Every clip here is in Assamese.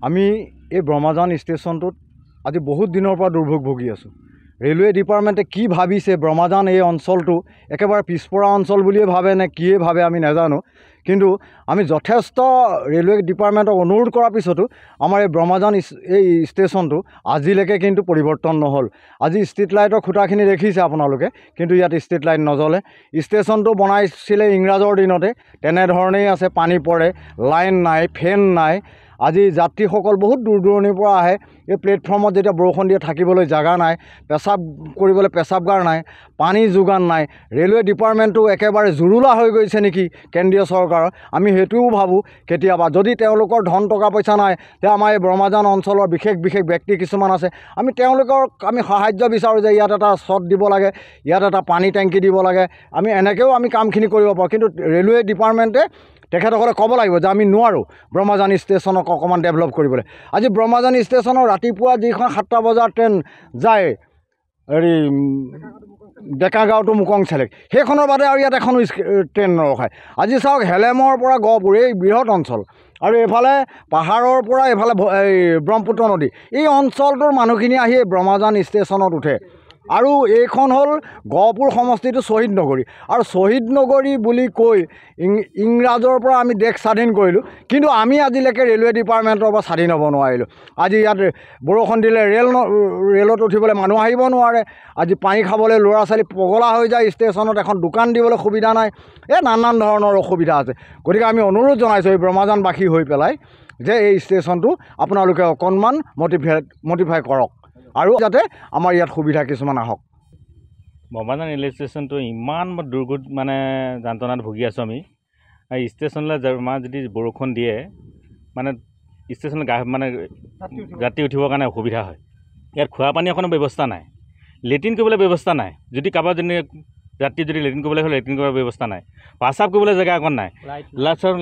আমি এই ব্ৰহ্মাজান ষ্টেচনটোত আজি বহুত দিনৰ পৰা দুৰ্ভোগ ভুগি আছোঁ। ৰেলৱে ডিপাৰ্টমেণ্টে কি ভাবিছে ব্ৰহ্মাজান এই অঞ্চলটো একেবাৰে পিছপৰা অঞ্চল বুলিয়ে ভাবে নে কিয়ে ভাবে আমি নাজানো, কিন্তু আমি যথেষ্ট ৰেলৱে ডিপাৰ্টমেণ্টক অনুৰোধ কৰাৰ পিছতো আমাৰ এই ব্ৰহ্মাজান এই ষ্টেচনটো আজিলৈকে কিন্তু পৰিৱৰ্তন নহ'ল। আজি ষ্ট্ৰীট লাইটৰ খুঁটাখিনি দেখিছে আপোনালোকে, কিন্তু ইয়াত ষ্ট্ৰীট লাইট নজ্বলে। ষ্টেচনটো বনাইছিলে ইংৰাজৰ দিনতে, তেনেধৰণেই আছে। পানী পৰে, লাইন নাই, ফেন নাই। আজি যাত্ৰীসকল বহুত দূৰ দূৰণিৰ পৰা আহে। এই প্লেটফৰ্মত যেতিয়া বৰষুণ দিয়ে থাকিবলৈ জাগা নাই, পেচাব কৰিবলৈ পেচাবগাৰ নাই, পানী যোগান নাই। ৰেলৱে ডিপাৰ্টমেণ্টটো একেবাৰে জুৰুলা হৈ গৈছে নেকি কেন্দ্ৰীয় চৰকাৰৰ। আমি সেইটোও ভাবোঁ কেতিয়াবা, যদি তেওঁলোকৰ ধন টকা পইচা নাই, তে আমাৰ এই ব্ৰহ্মাজান অঞ্চলৰ বিশেষ ব্যক্তি কিছুমান আছে, আমি তেওঁলোকক সাহায্য বিচাৰোঁ যে ইয়াত এটা ছট দিব লাগে, ইয়াত এটা পানী টেংকি দিব লাগে। আমি এনেকৈও কামখিনি কৰিব পাৰোঁ, কিন্তু ৰেলৱে ডিপাৰ্টমেণ্টে তেখেতসকলে ক'ব লাগিব যে আমি নোৱাৰোঁ ব্ৰহ্মাজান ষ্টেচনক অকণমান ডেভেলপ কৰিবলৈ। আজি ব্ৰহ্মাজান ষ্টেচনৰ ৰাতিপুৱা যিখন 7টা বজাৰ ট্ৰেইন যায় ডেকাগাঁও টু মুকংচেলেক, সেইখনৰ বাদে আৰু ইয়াত এখন ট্ৰেইন নৰখায়। আজি চাওক, হেলেমৰ পৰা গহপুৰ এই বৃহৎ অঞ্চল, আৰু এইফালে পাহাৰৰ পৰা এইফালে এই ব্ৰহ্মপুত্ৰ নদী, এই অঞ্চলটোৰ মানুহখিনি আহি এই ব্ৰহ্মাজান ষ্টেচনত উঠে। আৰু এইখন হ'ল গহপুৰ সমষ্টিটো শ্বহীদ নগৰী, আৰু শ্বহীদ নগৰী বুলি কৈ ইংৰাজৰ পৰা আমি দেশ স্বাধীন কৰিলোঁ, কিন্তু আমি আজিলৈকে ৰেলৱে ডিপাৰ্টমেণ্টৰ পৰা স্বাধীন হ'ব নোৱাৰিলোঁ। আজি ইয়াত বৰষুণ দিলে ৰেলত উঠিবলৈ মানুহ আহিব নোৱাৰে। আজি পানী খাবলৈ ল'ৰা ছোৱালী পগলা হৈ যায়। ষ্টেচনত এখন দোকান দিবলৈ সুবিধা নাই। নানান ধৰণৰ অসুবিধা আছে। গতিকে আমি অনুৰোধ জনাইছোঁ এই ব্ৰহ্মাজানবাসী হৈ পেলাই যে এই ষ্টেচনটো আপোনালোকে অকণমান মডিফাই কৰক, আৰু যাতে আমাৰ ইয়াত সুবিধা কিছুমান আহক। ব্ৰহ্মাজান ৰেলৱে ষ্টেচনটো ইমান দুৰ্গত যন্ত্ৰণাত ভুগি আছোঁ আমি। এই ষ্টেচনলৈ যদি বৰষুণ দিয়ে ষ্টেচনত ৰাতি উঠিবৰ কাৰণে অসুবিধা হয়। ইয়াত খোৱা পানী অকণো ব্যৱস্থা নাই, লেট্ৰিন কৰিবলৈ ব্যৱস্থা নাই। যদি কাৰোবাৰ ৰাতি লেট্ৰিন কৰিবলৈ হ'লে লেট্ৰিন কৰাৰ ব্যৱস্থা নাই, প্ৰস্ৰাৱ কৰিবলৈ জেগা অকণ নাই।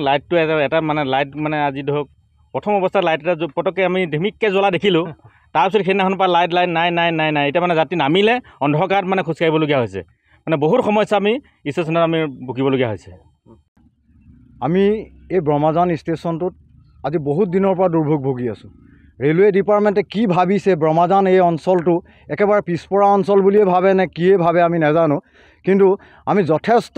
লাইটটো এটা লাইট আজি ধৰক প্ৰথম অৱস্থাত লাইট এটা পটককৈ আমি ধিমিককৈ জ্বলা দেখিলোঁ, তাৰপিছত সেইদিনাখনৰ পৰা লাইট নাই। এতিয়া যাত্ৰী নামিলে অন্ধকাৰত খোজকাঢ়িবলগীয়া হৈছে। বহুত সমস্যা আমি ষ্টেচনত ভুগিবলগীয়া হৈছে। আমি এই ব্ৰহ্মাজান ষ্টেচনটোত আজি বহুত দিনৰ পৰা দুৰ্ভোগ ভুগি আছোঁ। ৰেলৱে ডিপাৰ্টমেণ্টে কি ভাবিছে ব্ৰহ্মাজান এই অঞ্চলটো একেবাৰে পিছপৰা অঞ্চল বুলিয়ে ভাবে নে কিয়ে ভাবে আমি নাজানো, কিন্তু আমি যথেষ্ট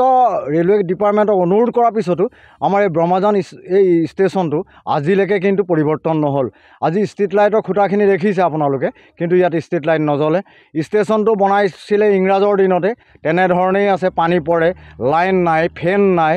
ৰেলৱে ডিপাৰ্টমেণ্টক অনুৰোধ কৰাৰ পিছতো আমাৰ এই ব্ৰহ্মাজান এই ষ্টেচনটো আজিলৈকে কিন্তু পৰিৱৰ্তন নহ'ল। আজি ষ্ট্ৰীট লাইটৰ খুঁটাখিনি দেখিছে আপোনালোকে, কিন্তু ইয়াত ষ্ট্ৰীট লাইট নজ্বলে। ষ্টেচনটো বনাইছিলে ইংৰাজৰ দিনতে, তেনেধৰণেই আছে। পানী পৰে, লাইন নাই, ফেন নাই।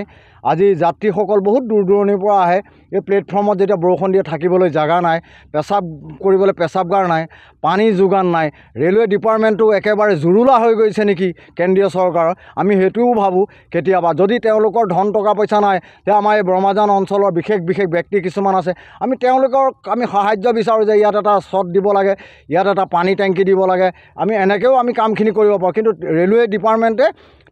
আজি যাত্ৰীসকল বহুত দূৰ দূৰণিৰ পৰা আহে। এই প্লেটফৰ্মত যেতিয়া বৰষুণ দিয়ে থাকিবলৈ জাগা নাই, পেচাব কৰিবলৈ পেচাবগাৰ নাই, পানী যোগান নাই। ৰেলৱে ডিপাৰ্টমেণ্টটো একেবাৰে জুৰুলা হৈ গৈছে নেকি কেন্দ্ৰীয় চৰকাৰৰ। আমি সেইটোও ভাবোঁ কেতিয়াবা, যদি তেওঁলোকৰ ধন টকা পইচা নাই, তে আমাৰ এই ব্ৰহ্মাজান অঞ্চলৰ বিশেষ ব্যক্তি কিছুমান আছে, আমি তেওঁলোকক সাহায্য বিচাৰোঁ যে ইয়াত এটা ছট দিব লাগে, ইয়াত এটা পানী টেংকি দিব লাগে। আমি এনেকৈও কামখিনি কৰিব পাৰোঁ, কিন্তু ৰেলৱে ডিপাৰ্টমেণ্টে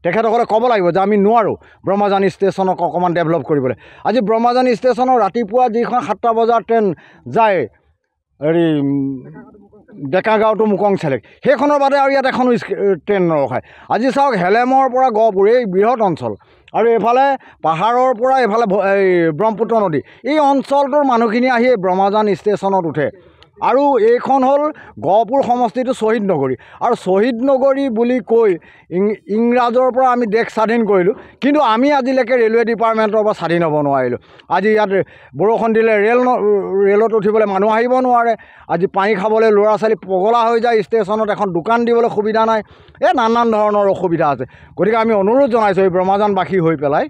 তেখেতসকলে ক'ব লাগিব যে আমি নোৱাৰোঁ ব্ৰহ্মাজান ষ্টেচনক অকণমান ডেভেলপ কৰিবলৈ। আজি ব্ৰহ্মাজান ষ্টেচনৰ ৰাতিপুৱা যিখন 7টা বজাৰ ট্ৰেইন যায় ডেকাগাঁও টু মুকংচেলেক, সেইখনৰ বাদে আৰু ইয়াত এখন ট্ৰেইন নৰখায়। আজি চাওক, হেলেমৰ পৰা গহপুৰ এই বৃহৎ অঞ্চল, আৰু এইফালে পাহাৰৰ পৰা এইফালে এই ব্ৰহ্মপুত্ৰ নদী, এই অঞ্চলটোৰ মানুহখিনি আহি এই ব্ৰহ্মাজান ষ্টেচনত উঠে। আৰু এইখন হ'ল গহপুৰ সমষ্টিটো শ্বহীদ নগৰী, আৰু শ্বহীদ নগৰী বুলি কৈ ইংৰাজৰ পৰা আমি দেশ স্বাধীন কৰিলোঁ, কিন্তু আমি আজিলৈকে ৰেলৱে ডিপাৰ্টমেণ্টৰ পৰা স্বাধীন হ'ব নোৱাৰিলোঁ। আজি ইয়াত বৰষুণ দিলে ৰেলত উঠিবলৈ মানুহ আহিব নোৱাৰে। আজি পানী খাবলৈ ল'ৰা ছোৱালী পগলা হৈ যায়। ষ্টেচনত এখন দোকান দিবলৈ সুবিধা নাই। নানান ধৰণৰ অসুবিধা আছে। গতিকে আমি অনুৰোধ জনাইছোঁ এই ব্ৰহ্মাজানবাসী হৈ পেলাই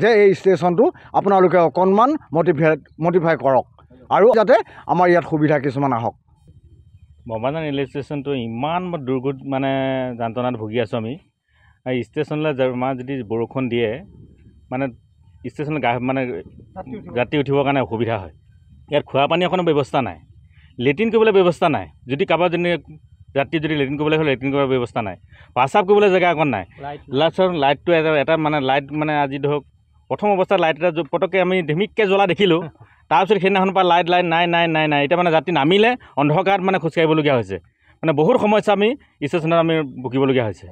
যে এই ষ্টেচনটো আপোনালোকে অকণমান মডিফাই কৰক, আৰু যাতে আমাৰ ইয়াত সুবিধা কিছুমান আহক। ব্ৰহ্মাজান ৰেলৱে ষ্টেচনটো ইমান দুৰ্গত যন্ত্ৰণাত ভুগি আছোঁ আমি। এই ষ্টেচনলৈ যদি বৰষুণ দিয়ে ষ্টেচনত ৰাতি উঠিবৰ কাৰণে অসুবিধা হয়। ইয়াত খোৱা পানী অকণো ব্যৱস্থা নাই, লেট্ৰিন কৰিবলৈ ব্যৱস্থা নাই। যদি কাৰোবাৰ ৰাতি লেট্ৰিন কৰিবলৈ হ'লে লেট্ৰিন কৰাৰ ব্যৱস্থা নাই, প্ৰস্ৰাৱ কৰিবলৈ জেগা অকণ নাই। লাইটটো এটা লাইট আজি ধৰক প্ৰথম অৱস্থাত লাইট এটা পটককৈ আমি ধিমিককৈ জ্বলা দেখিলোঁ, তাৰপিছত সেইদিনাখনৰ পৰা লাইট নাই। এতিয়া যাত্ৰী নামিলে অন্ধকাৰত খোজকাঢ়িবলগীয়া হৈছে। বহুত সমস্যা আমি ষ্টেচনত ভুগিবলগীয়া হৈছে।